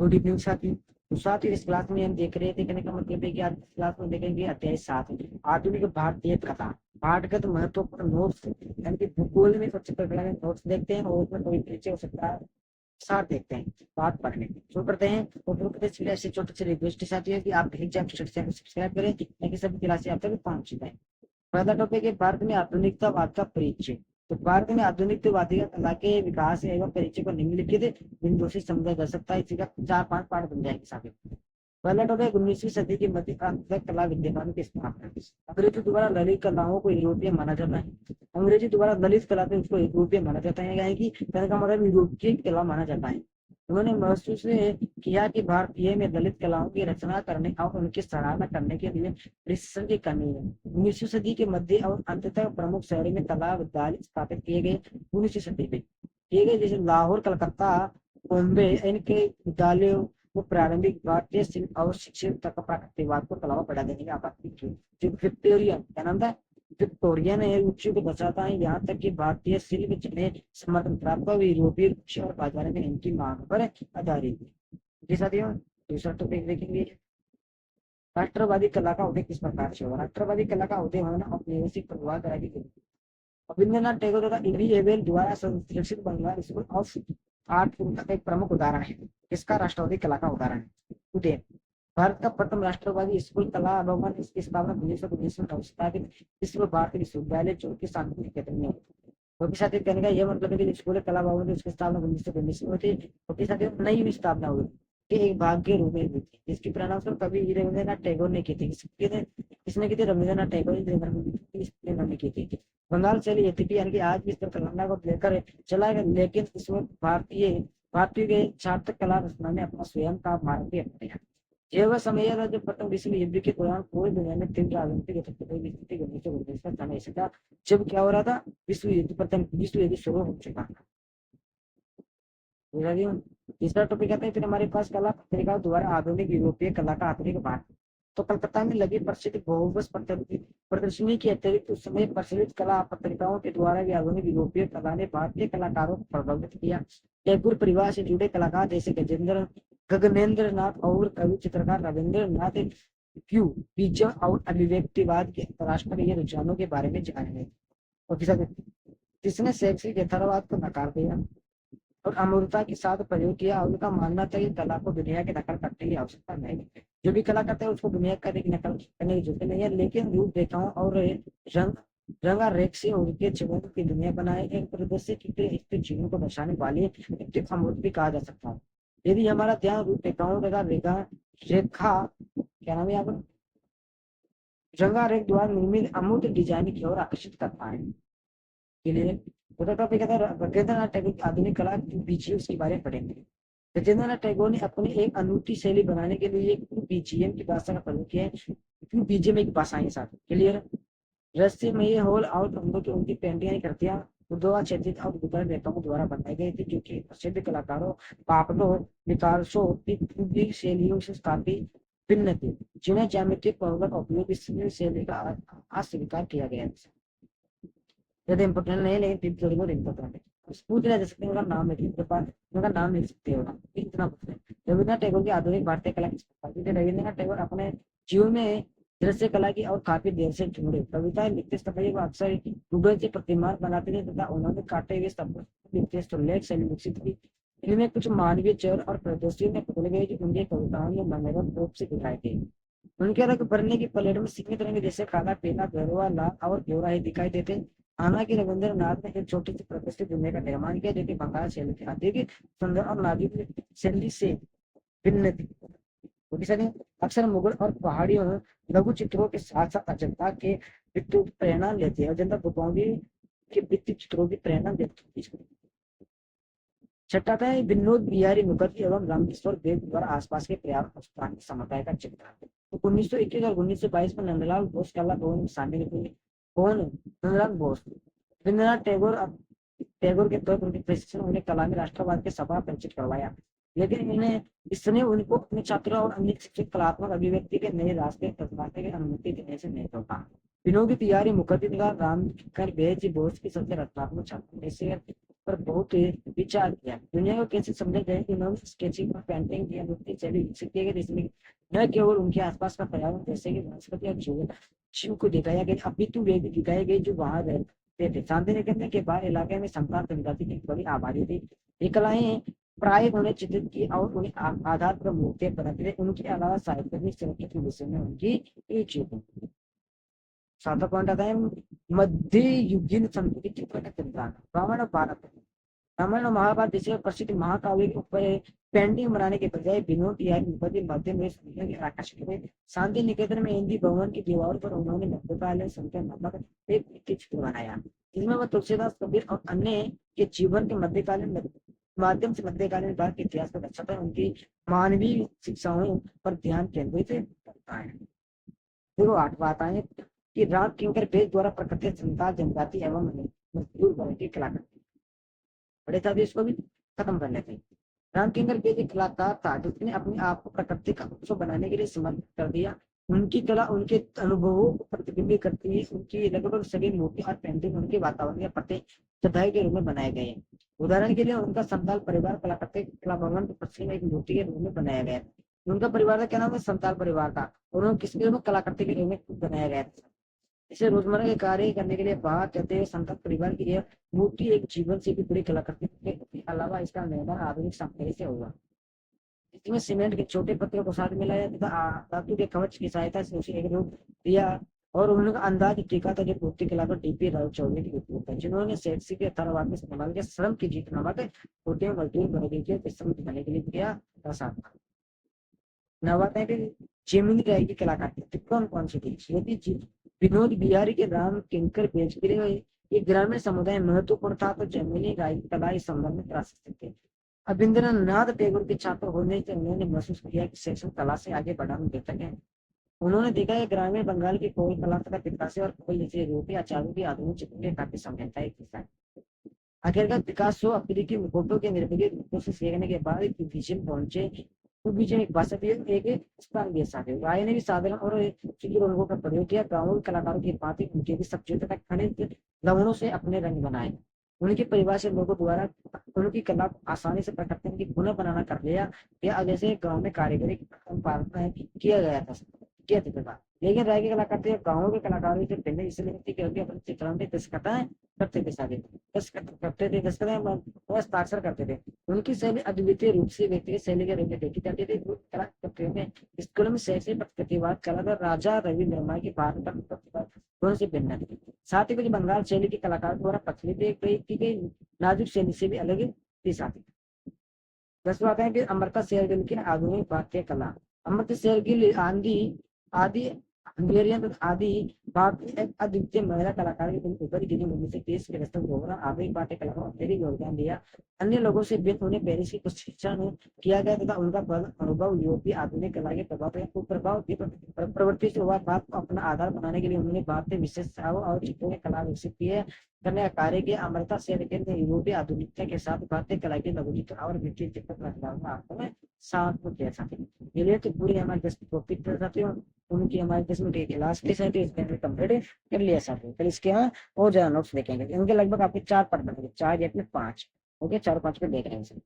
Good evening साथियों। तो साथियों, इस क्लास में हम देख रहे थे, कहने का मतलब है कि आज इस क्लास में देखेंगे अध्याय 7 आधुनिक भारतीय कला पाठगत महत्वपूर्ण नोट्स, यानी कि भूगोल में सबसे पहले नोट्स देखते हैं और उसमें कोई परिचय हो सकता है, सार देखते हैं बात पढ़ने की शुरू करते हैं। और शुरू करते हैं ऐसे छोटे से रिक्वेस्ट साथियों है कि आप एग्जाम चैनल को सब्सक्राइब करें ताकि सभी क्लासें आप तक पहुंच जाए। पहला टॉपिक है भारत में आधुनिकतावाद का परिचय। तो भारत में आधुनिकतावादी कला के विकास एवं परिचय को निम्नलिखित बिंदुओं से समझा जा सकता है। इसी का 4-5 पार्ट बन जाएंगे साथ ही। पहला टॉपिक 19वीं सदी के मध्य प्रांत तक कला विद्यमानों की स्थापना। अंग्रेजी द्वारा ललित कलाओं को यूरोपीय माना जाता है। अंग्रेजी द्वारा ललित कला को उसको यूरोपीय माना जाता है, यानी कि कहने का मतलब यूरोपीय कला माना जाता है। उन्होंने महसूस किया कि भारतीय में दलित कलाओं की रचना करने और उनकी सराहना करने के लिए प्रशिक्षण की कमी है। 19वीं सदी के मध्य और अंत तक प्रमुख शहरों में कला विद्यालय स्थापित किए गए। 19वीं सदी में किए गए, जैसे लाहौर, कलकत्ता, बॉम्बे, इनके विद्यालयों को प्रारंभिक भारतीय शिल्प और शिक्षण तक प्राकृतिकवाद को बढ़ावा बढ़ा देने की आपत्ति की। जो विक्टोरियन क्या नाम था, विक्टोरियन उच्च को दर्शाता है, यहाँ तक कि भारतीय शिल्प जिन्हें समर्थन प्राप्त हुआ यूरोपीय रुचि और बाजार में इनकी मांग पर आधारित है। साथियों, दूसरा टॉपिक देखेंगे राष्ट्रवादी कला का उदय किस प्रकार से हुआ। राष्ट्रवादी कला का उदय होना औपनिवेशिक प्रभाव कराई गई। रविंद्रनाथ टैगोर तथा इवी एबेल द्वारा संरक्षित बंगाल स्कूल ऑफ आर्ट का एक प्रमुख उदाहरण है। इसका राष्ट्रवादी कला का उदाहरण है उदय। भारत का प्रथम राष्ट्रवादी स्कूल कला भवन, इसकी स्थापना 1919 में स्थापित विश्व भारती विश्वविद्यालय चौकी शांति निकेतन में हुई। साथ ही कहने का यह मतलब है कि स्कूल कला भवन उसकी स्थापना 1919 में हुई थी, और साथ ही नई स्थापना हुई के एक भाग के रूप में हुई थी, जिसकी प्रणा कवि रविंद्रनाथ टैगोर ने की थी। किसने की थी? रविंद्रनाथ टैगोर ने की थी। बंगाल शैली यद्यपि यानी कि आज भी इस तेलंगाना को लेकर चला है, लेकिन इसमें भारतीय के छात्र कला रचना ने अपना स्वयं का मार्ग भी अपनाया। यह वह समय था जब प्रथम विश्व युद्ध के दौरान पूरी दुनिया में तीव्र राजनीतिक स्थिति बनने से उद्देश्य का जाना ऐसा था। जब क्या हो रहा था? प्रथम विश्व युद्ध शुरू हो चुका था। तीसरा टॉपिक आता है फिर हमारे पास कला पत्रिकाओं द्वारा आधुनिक यूरोपीय कला का आधुनिक भाग। तो कलकत्ता में लगी प्रसिद्ध बहुबस प्रदर्शनी के अतिरिक्त उस समय प्रचलित कला पत्रिकाओं के द्वारा भी आधुनिक यूरोपीय कला ने भारतीय कलाकारों को प्रभावित किया। टैगोर परिवार से जुड़े कलाकार जैसे गगनेन्द्र नाथ और कवि चित्रकार रविंद्रनाथ क्यू बीजम और अभिव्यक्तिवाद के राष्ट्रीय रुझानों के बारे में जाने। और जिसने शैक्षिक यथार्थवाद को नकार दिया और अमूर्तता के साथ प्रयोग किया। उनका मानना था कि कला को दुनिया की नकल करने की आवश्यकता नहीं है। जो भी कला करते हैं उसको दुनिया की नकल करने की जरूरत नहीं है, लेकिन रूप रेखाओं और रंग रंगारेख से उनके जीवन की दुनिया बनाए एक परिदृश्य की जीवन को दर्शाने वाली एक अमूर्त भी कहा जा सकता है। यदि हमारा ध्यान रूप रेखाओं तथा रेखा क्या नाम है यहाँ पर रंगारेख द्वारा निर्मित अमूर्त डिजाइन की ओर आकर्षित करता है। रविंद्रनाथ टैगोर की आधुनिक कला बीजीएम उसके बारे में पढ़ेंगे। रविंद्रनाथ टैगोर ने अपनी एक अनूठी शैली बनाने के लिए बीजीएम की भाषा का प्रयोग किया है। बीजीएम एक भाषा है साथ क्लियर। रस्सी में ये होल आउट रंगों की उनकी पेंटिंग कृतियां उर्दवा क्षेत्रित और वितरण रेखाओं द्वारा बनाई गई थी, जो कि प्रसिद्ध कलाकारों पापड़ो पिकासो की शैलियों से काफी भिन्न थी, जिन्हें ज्यामितिक का उपयोग इस शैली का अस्वीकार किया गया है। ज्यादा इम्पोर्टेंट नहीं, लेकिन टिप थोड़ी बहुत इम्पोर्टेंट है। पूछ रहे सकते हैं, उनका नाम है उनका नाम लिख सकते हो इतना पूछ रहे। रविन्द्रनाथ टैगोर की आधुनिक भारतीय कला किस प्रकार की? रविन्द्रनाथ टैगोर अपने जीवन में दृश्य कला की और काफी देर से जुड़े। कविताएं लिखते समय वो अक्सर गूगल से प्रतिमान बनाते थे तथा उन्होंने काटे हुए शब्द लिखते लेख शैली विकसित की। इनमें कुछ मानवीय चर और प्रदर्शियों में बदल गए जो उनकी कविताओं में मनोरम रूप से दिखाई दी। उनके रंग भरने की पलेट में सीमित रंग जैसे काला, पीला, गहरा, लाल और गोरा ही दिखाई देते। हालांकि रविंद्रनाथ ने एक छोटी सी प्रतिष्ठित दुनिया का निर्माण किया, जो कि बंगाल शैली के अधिक सुंदर और नाजुक शैली से भिन्न थी। अक्सर मुगल और पहाड़ियों लघु चित्रों के साथ साथ अजंता के भित्तियों की प्रेरणा लेती है। अजंता गुफाओं के भित्ति चित्रों की प्रेरणा लेती है। छठा था विनोद बिहारी मुखर्जी एवं रामेश्वर देव द्वारा आसपास के पर्यावरण समुदाय का चित्र। तो 1921 और 1922 में नंदलाल बोस कला भवन में शामिल हुए। कौन? नंदलाल बोस। रविंद्रनाथ टैगोर के तौर पर उनके प्रशिक्षण उन्हें कला में राष्ट्रवाद के सभा परिचित करवाया, लेकिन इसने उनको अपने छात्रों और अन्य शिक्षक कलात्मक अभिव्यक्ति के नए रास्ते तलाशने की अनुमति देने से नहीं रोका। विनोद बिहारी मुखर्जी तथा रामकर बेज बोस की सबसे रचनात्मक छात्र में से पर बहुत विचार किया। दुनिया को कैसे समझा जाए कि उन्होंने स्केचिंग और पेंटिंग की अनोखी शैली विकसित की गई, जिसमें न केवल उनके आसपास का पर्यावरण जैसे कि वनस्पति और जीव को दिखाया गया, अपितु वे भी दिखाए गए जो वहां रहते थे। शांति निकेतन के बाहर इलाके में संतान जनजाति की बड़ी आबादी थी। ये कलाएं प्राय उन्हें चित्रित की और उन्हें आधार पर मूर्तियां बनाते थे। उनके अलावा साहित्यिक संरक्षण के विषय में उनकी रुचि थी। सातवां पॉइंट आता है मध्य युगीन संस्कृति चित्र का चिंतन। रामायण और भारत, रामायण और महाभारत जैसे प्रसिद्ध महाकाव्य के ऊपर पेंटिंग बनाने के बजाय विनोद या माध्यम में आकर्षित हुए। शांति निकेतन में हिंदी भवन की दीवारों पर उन्होंने मध्यकालीन संख्या नामक एक चित्र बनाया, जिसमें वह तुलसीदास, कबीर और अन्य के जीवन के मध्यकालीन माध्यम से मध्यकालीन भारत के इतिहास पर दर्शाता है। उनकी मानवीय शिक्षाओं पर ध्यान केंद्रित करता है। फिर वो आठवां आता है कि राम किंकर भेद द्वारा प्रकृति संतान जनजाति एवं मजदूर वर्ग की कलाकृति बड़े था, इसको भी खत्म कर लेते हैं। राम किंकर भेद एक कलाकार था जिसने अपने आप को प्रकृति का अंश बनाने के लिए समर्पित कर दिया। उनकी कला उनके अनुभवों को प्रतिबिंबित करती है। उनकी लगभग सभी मूर्ति और पेंटिंग उनके वातावरण या प्रत्येक सदाई के रूप में बनाए गए हैं। उदाहरण के लिए उनका संताल परिवार कलाकृति कला भवन पश्चिम एक मूर्ति के रूप में बनाया गया। उनका परिवार का क्या नाम है? संताल परिवार था, और उन्होंने किसके रूप में? कलाकृति के रूप में बनाया गया था। इसे रोजमर्रा के कार्य करने के लिए बाहर जाते हुए संताल परिवार की यह मूर्ति एक जीवन से भी बड़ी कलाकृति के अलावा इसका निर्माण आधुनिक सामग्री से हुआ, इसमें सीमेंट के छोटे पत्थरों को साथ मिलाया तथा धातु के कवच की सहायता से उसे एक रूप दिया। और उन्होंने अंदाज टीका था जो मूर्ति के अलावा डीपी राव चौधरी की उपयोग है, जिन्होंने सेक्सी के अथर्वाद में इस्तेमाल किया श्रम की जीत नामक छोटे मजदूर वर्ग के परिश्रम दिखाने के लिए किया था। नवाते भी जेमिनी राय की कलाकृति कौन कौन सी थी? यदि विनोद बिहारी के राम किंकर पेज के लिए एक ग्रामीण समुदाय महत्वपूर्ण था, तो जेमिनी राय की कला इस संबंध में प्रासंगिक थे। रविंद्रनाथ टैगोर के छात्र होने से उन्होंने महसूस किया कि शिक्षण कला से आगे बढ़ाना बेहतर है। उन्होंने देखा है ग्रामीण बंगाल की कोई कला तथा विकास और कोई जैसे यूरोपीय आचार्यों की आधुनिक चित्र के काफी समानता है। आखिरकार पिकासो अफ्रीकी फोटो के निर्भीक रूपों से सीखने के बाद विजन पहुंचे। एक भाषा भी एक स्थान भी साथ है। राय ने भी साधारण और रंगों का प्रयोग किया। गांव कलाकारों की भांति उनके भी सब्जियों तथा खनिज लवणों से अपने रंग बनाए। उनके परिवार से लोगों द्वारा उनकी कला को आसानी से प्रकृति की पुनः बनाना कर लिया। या जैसे गांव में कारीगरी किया गया था किया था। लेकिन राय के कलाकार थे गाँव के कलाकारों से पहले इसलिए थी क्योंकि अपने चित्रण में दस्तखताएं करते थे, सारे दस्तखत करते थे, दस्तखतें हस्ताक्षर करते थे। उनकी शैली अद्वितीय रूप से व्यक्तिगत शैली के रूप में देखी जाती थी। कला में स्कूल में शैक्षिक प्रतिवाद कलाकार राजा रवि वर्मा की भारत दोनों से भिन्न थी। साथ ही कुछ बंगाल शैली के कलाकार द्वारा प्रचलित की गई नाजुक शैली से भी अलग थी। साथ ही 10 बात है कि अमृता शेरगिल की आधुनिक वाद्य कला। अमृता शेरगिल आदि हंगेरियन आदि भारतीय एक अद्वितीय महिला कलाकार की ऊपरी गिनी भूमि से देश के रस्तक होगा आधुनिक पाठ्य कला को अत्यधिक योगदान दिया। अन्य लोगों से भिन्न उन्हें पेरिस की कुछ शिक्षण किया गया तथा उनका अनुभव यूरोपीय आधुनिक कला के प्रभाव की प्रवृत्ति से हुआ। बात को अपना आधार बनाने के लिए उन्होंने भारतीय विशेषताओं और चित्रों की कला विकसित की है करने का कार्य किया। अमृता शेरगिल ने यूरोपीय आधुनिकता के साथ भारतीय कला के लघुचित्र और वित्तीय चित्र रचनाओं में साथ में किया था। ये तो पूरी हमारे 10 टॉपिक साथियों उनकी हमारे 10 मिनट की क्लास के साथ इसमें कंप्लीट कर लिया साथियों। फिर इसके यहाँ और ज्यादा नोट्स देखेंगे। इनके लगभग आपके 4 पार्ट बनेंगे, 4 या फिर 5। ओके, 4 5 पे देख रहे हैं।